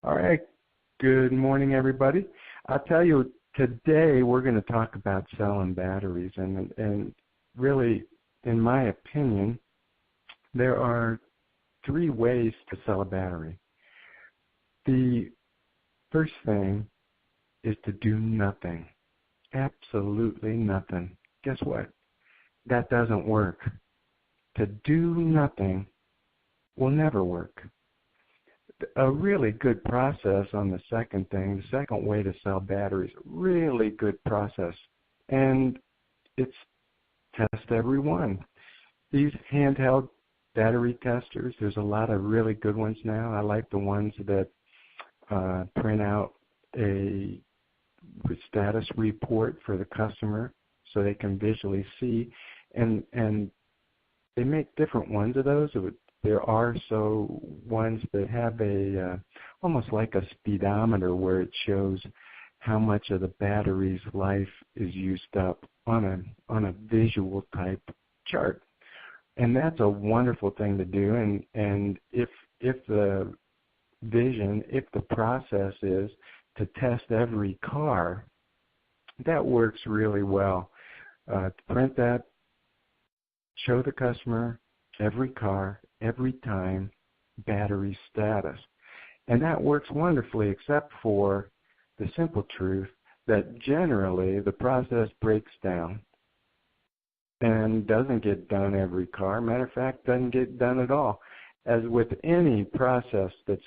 All right. Good morning, everybody. I'll tell you, today we're going to talk about selling batteries. And really, in my opinion, there are three ways to sell a battery. The first thing is to do nothing. Absolutely nothing. Guess what? That doesn't work. To do nothing will never work. A really good process on the second thing, the second way to sell batteries, really good process. And it's test every one. These handheld battery testers, there's a lot of really good ones now. I like the ones that print out a status report for the customer so they can visually see. And they make different ones of those. There are ones that have a almost like a speedometer where it shows how much of the battery's life is used up on a visual type chart, and that's a wonderful thing to do. And if the process is to test every car, that works really well. Print that, show the customer every car, every time, battery status. And that works wonderfully, except for the simple truth that generally the process breaks down and doesn't get done every car. Matter of fact, doesn't get done at all. As with any process that's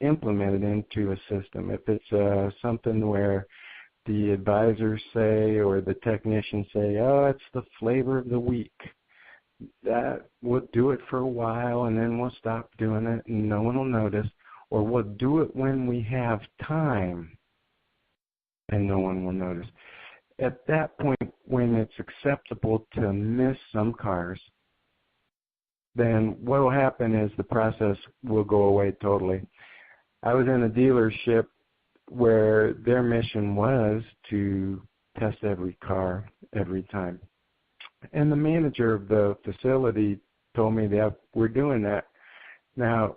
implemented into a system, if it's something where the advisors say or the technicians say, oh, it's the flavor of the week, that we'll do it for a while and then we'll stop doing it and no one will notice, or we'll do it when we have time and no one will notice. At that point, when it's acceptable to miss some cars, then what will happen is the process will go away totally. I was in a dealership where their mission was to test every car every time. And the manager of the facility told me that we're doing that. Now,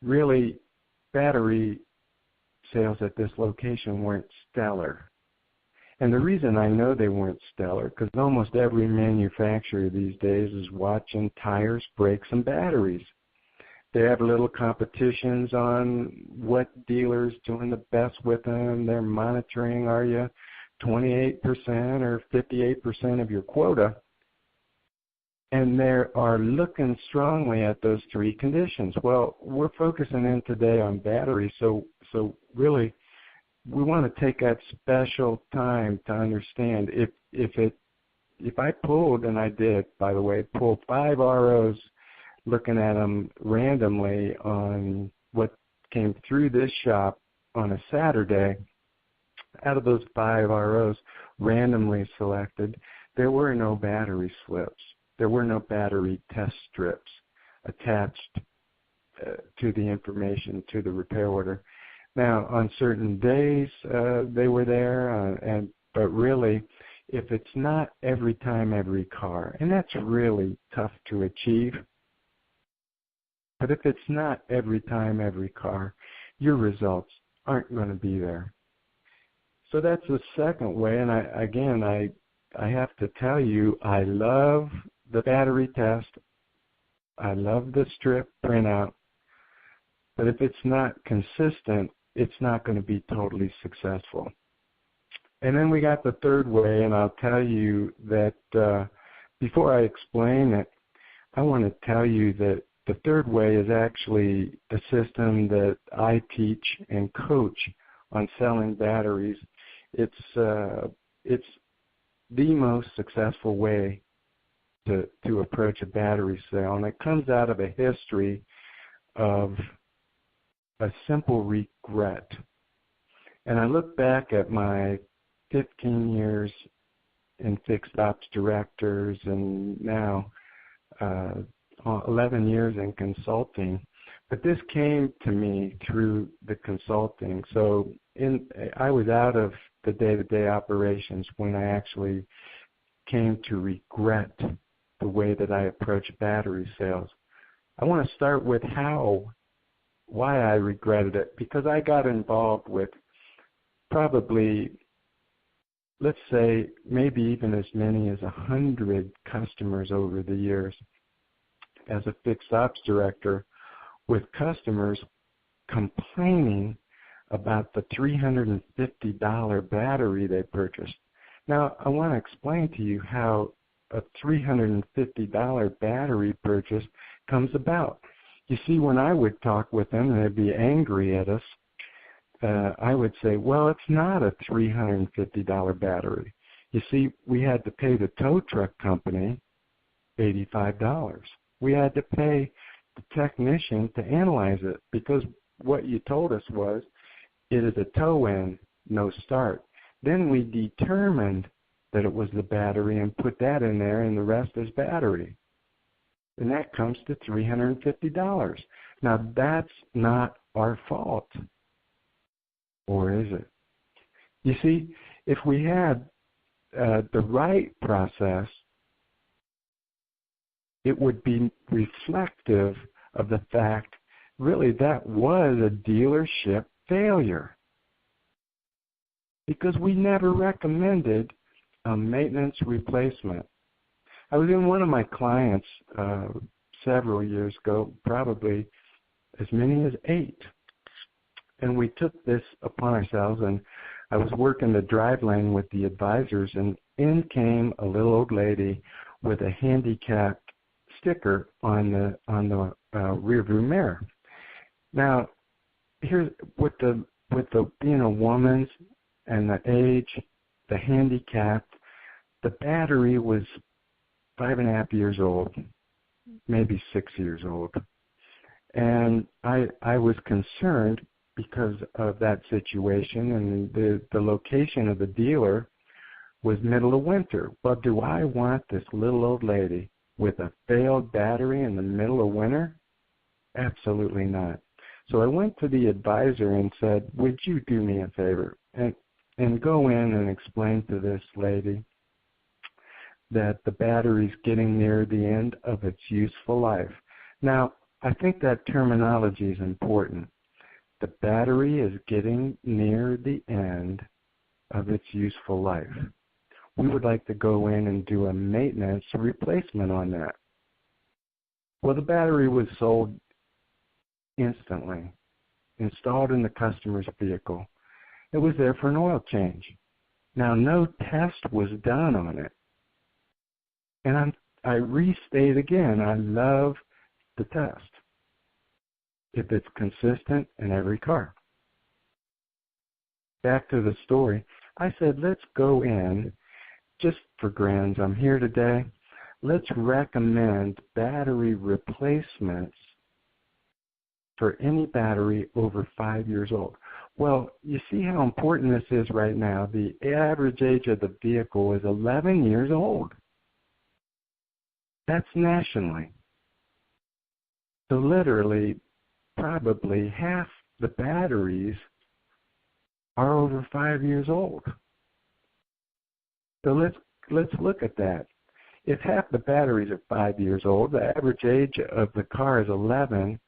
really, battery sales at this location weren't stellar. And the reason I know they weren't stellar, because almost every manufacturer these days is watching tires, brakes, and batteries. They have little competitions on what dealer's doing the best with them. They're monitoring, are you 28% or 58% of your quota? And they are looking strongly at those three conditions. Well, we're focusing in today on batteries, so really we want to take that special time to understand if I pulled, and I did, by the way, pull 5 ROs, looking at them randomly on what came through this shop on a Saturday. Out of those 5 ROs randomly selected, there were no battery slips. There were no battery test strips attached to the information, to the repair order. Now, on certain days, they were there, but really, if it's not every time, every car, and that's really tough to achieve, but if it's not every time, every car, your results aren't going to be there. So that's the second way, and I have to tell you, I love the battery test. I love the strip printout. But if it's not consistent, it's not going to be totally successful. And then we got the third way, and I'll tell you that before I explain it, I want to tell you that the third way is actually a system that I teach and coach on selling batteries. It's the most successful way to approach a battery sale, and it comes out of a history of a simple regret. And I look back at my 15 years in fixed ops directors and now 11 years in consulting. But this came to me through the consulting. So I was out of the day-to-day operations when I actually came to regret the way that I approach battery sales. I want to start with how why I regretted it, because I got involved with probably, let's say, maybe even as many as 100 customers over the years as a fixed ops director, with customers complaining about the $350 battery they purchased. Now, I want to explain to you how a $350 battery purchase comes about. You see, when I would talk with them and they'd be angry at us, I would say, well, it's not a $350 battery. You see, we had to pay the tow truck company $85. We had to pay the technician to analyze it, because what you told us was it is a tow in, no start. Then we determined that it was the battery and put that in there, and the rest is battery. And that comes to $350. Now, that's not our fault. Or is it? You see, if we had the right process, it would be reflective of the fact, really, that was a dealership failure. Because we never recommended a maintenance replacement. I was in one of my clients several years ago, probably as many as 8. And we took this upon ourselves, and I was working the drive lane with the advisors, and in came a little old lady with a handicapped sticker on the rear view mirror. Now, here's with the being a woman's and the age, the handicap, the battery was 5.5 years old, maybe 6 years old. And I was concerned because of that situation, and the location of the dealer was middle of winter. Well, do I want this little old lady with a failed battery in the middle of winter? Absolutely not. So I went to the advisor and said, would you do me a favor and go in and explain to this lady that the battery's getting near the end of its useful life. Now, I think that terminology is important. The battery is getting near the end of its useful life. We would like to go in and do a maintenance replacement on that. Well, the battery was sold instantly, installed in the customer's vehicle. It was there for an oil change. Now, no test was done on it. And I restate again, I love the test if it's consistent in every car. Back to the story, I said, let's go in, just for grins, I'm here today, let's recommend battery replacements for any battery over 5 years old. Well, you see how important this is right now. The average age of the vehicle is 11 years old. That's nationally. So literally, probably half the batteries are over 5 years old. So let's look at that. If half the batteries are 5 years old, the average age of the car is 11.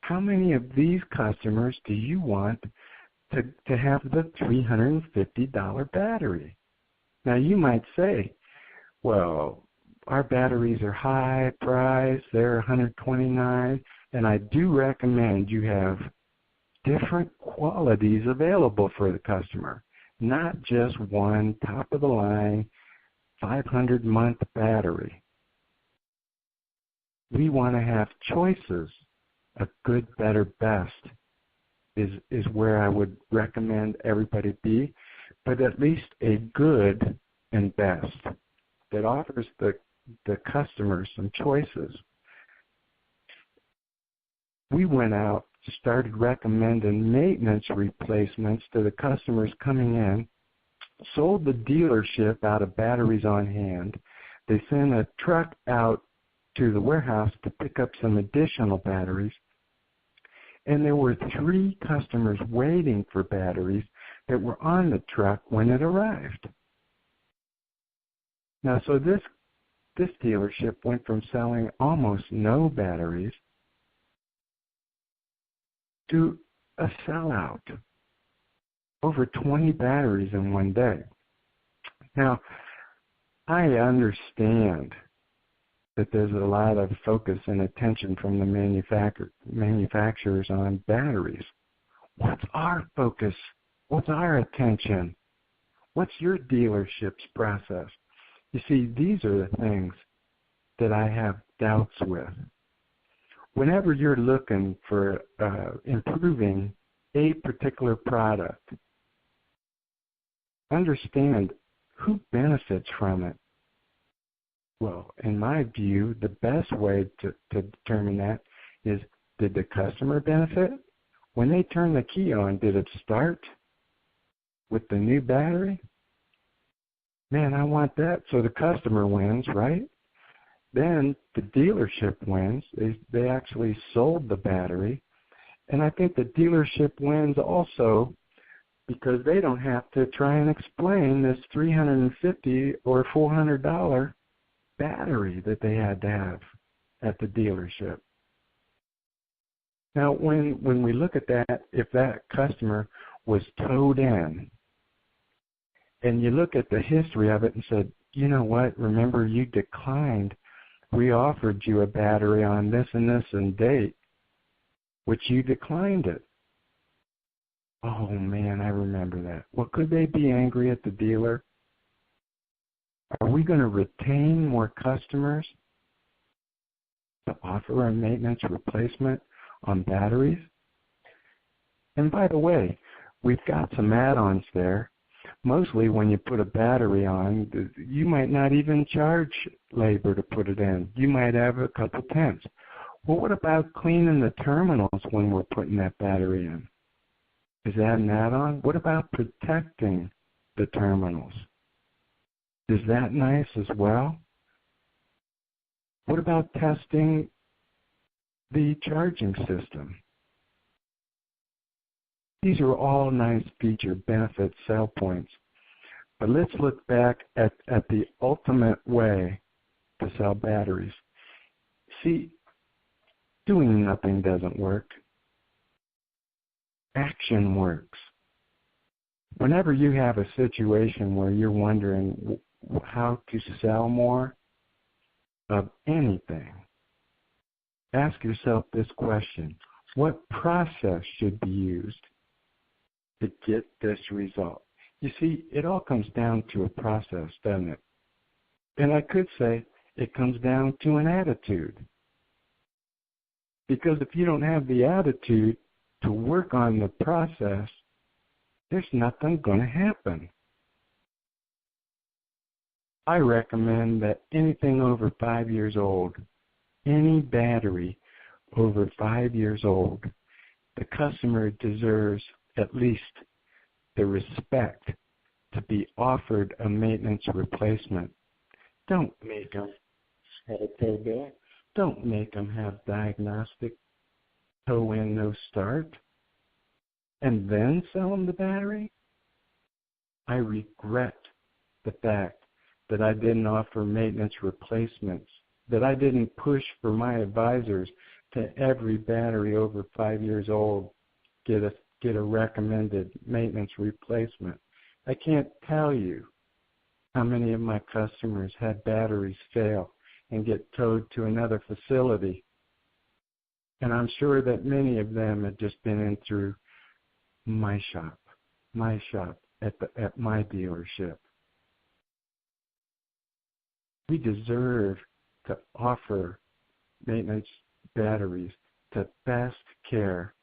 How many of these customers do you want to have the $350 battery? Now you might say, well, our batteries are high price, they're $129, and I do recommend you have different qualities available for the customer, not just one top-of-the-line 500-month battery. We want to have choices. A good, better, best is where I would recommend everybody be, but at least a good and best that offers the customer some choices. We went out, started recommending maintenance replacements to the customers coming in, sold the dealership out of batteries on hand. They sent a truck out to the warehouse to pick up some additional batteries. And there were 3 customers waiting for batteries that were on the truck when it arrived. Now, so this dealership went from selling almost no batteries to a sellout. Over 20 batteries in one day. Now, I understand that there's a lot of focus and attention from the manufacturers on batteries. What's our focus? What's our attention? What's your dealership's process? You see, these are the things that I have doubts with. Whenever you're looking for improving a particular product, understand who benefits from it. Well, in my view, the best way to determine that is, did the customer benefit? When they turned the key on, did it start with the new battery? Man, I want that. So the customer wins, right? Then the dealership wins. They actually sold the battery. And I think the dealership wins also because they don't have to try and explain this $350 or $400 battery that they had to have at the dealership. Now, when we look at that, if that customer was towed in, and you look at the history of it and said, you know what, remember you declined, we offered you a battery on this and date, which you declined it. Oh man, I remember that. Well, could they be angry at the dealer? Are we going to retain more customers to offer a maintenance replacement on batteries? And by the way, we've got some add-ons there. Mostly when you put a battery on, you might not even charge labor to put it in. You might have a couple temps. Well, what about cleaning the terminals when we're putting that battery in? Is that an add-on? What about protecting the terminals? Is that nice as well? What about testing the charging system? These are all nice feature benefit sell points. But let's look back at the ultimate way to sell batteries. See, doing nothing doesn't work. Action works. Whenever you have a situation where you're wondering how to sell more of anything, ask yourself this question: what process should be used to get this result? You see, it all comes down to a process, doesn't it? And I could say it comes down to an attitude. Because if you don't have the attitude to work on the process, there's nothing going to happen. I recommend that anything over 5 years old, any battery over 5 years old, the customer deserves at least the respect to be offered a maintenance replacement. Don't make them have a tow back. Don't make them have diagnostic tow in, no start, and then sell them the battery. I regret the fact that I didn't offer maintenance replacements, that I didn't push for my advisors to every battery over 5 years old get a recommended maintenance replacement. I can't tell you how many of my customers had batteries fail and get towed to another facility. And I'm sure that many of them had just been in through my shop at my dealership. We deserve to offer maintenance batteries to best care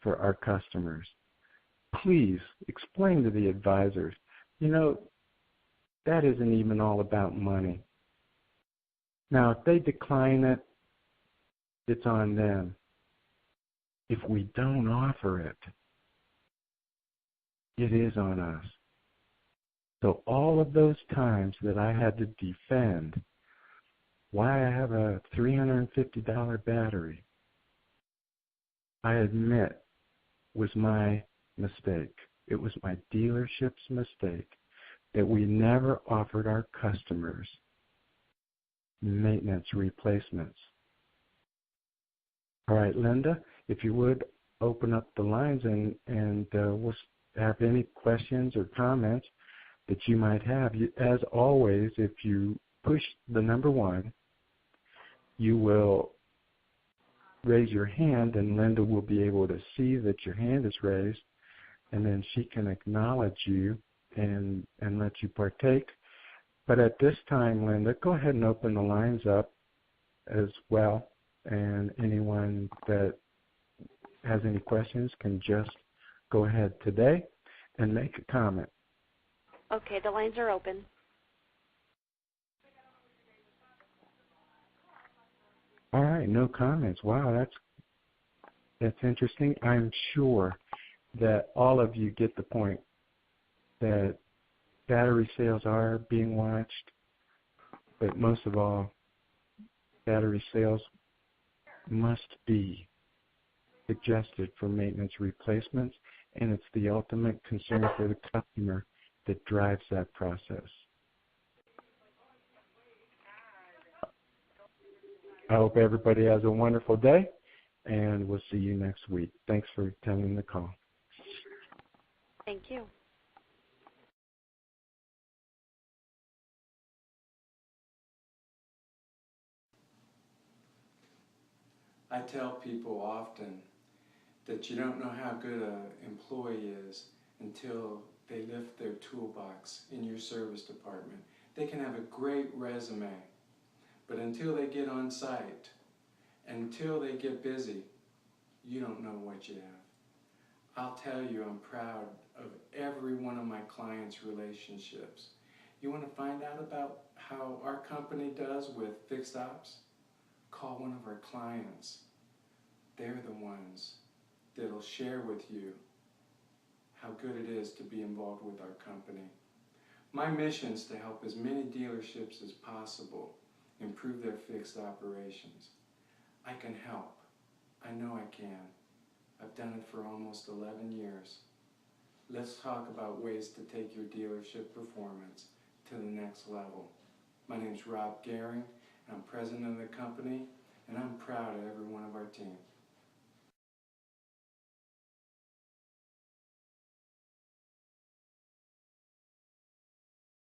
for our customers. Please explain to the advisors, that isn't even all about money. Now, if they decline it, it's on them. If we don't offer it, it is on us. So all of those times that I had to defend why I have a $350 battery, I admit was my mistake. It was my dealership's mistake that we never offered our customers maintenance replacements. All right, Linda, if you would, open up the lines and we'll have any questions or comments that you might have. As always, if you push the number 1, you will raise your hand, and Linda will be able to see that your hand is raised, and then she can acknowledge you and let you partake. But at this time, Linda, go ahead and open the lines up as well, and anyone that has any questions can just go ahead today and make a comment. Okay, the lines are open. All right, no comments. Wow, that's interesting. I'm sure that all of you get the point that battery sales are being watched, but most of all, battery sales must be suggested for maintenance replacements, and it's the ultimate concern for the customer that drives that process. I hope everybody has a wonderful day, and we'll see you next week. Thanks for attending the call. Thank you. I tell people often that you don't know how good an employee is until they lift their toolbox in your service department. They can have a great resume, but until they get on site, until they get busy, you don't know what you have. I'll tell you, I'm proud of every one of my clients' relationships. You want to find out about how our company does with fixed ops? Call one of our clients. They're the ones that'll share with you how good it is to be involved with our company. My mission is to help as many dealerships as possible improve their fixed operations. I can help. I know I can. I've done it for almost 11 years. Let's talk about ways to take your dealership performance to the next level. My name's Rob Gehring, and I'm president of the company, and I'm proud of every one of our team.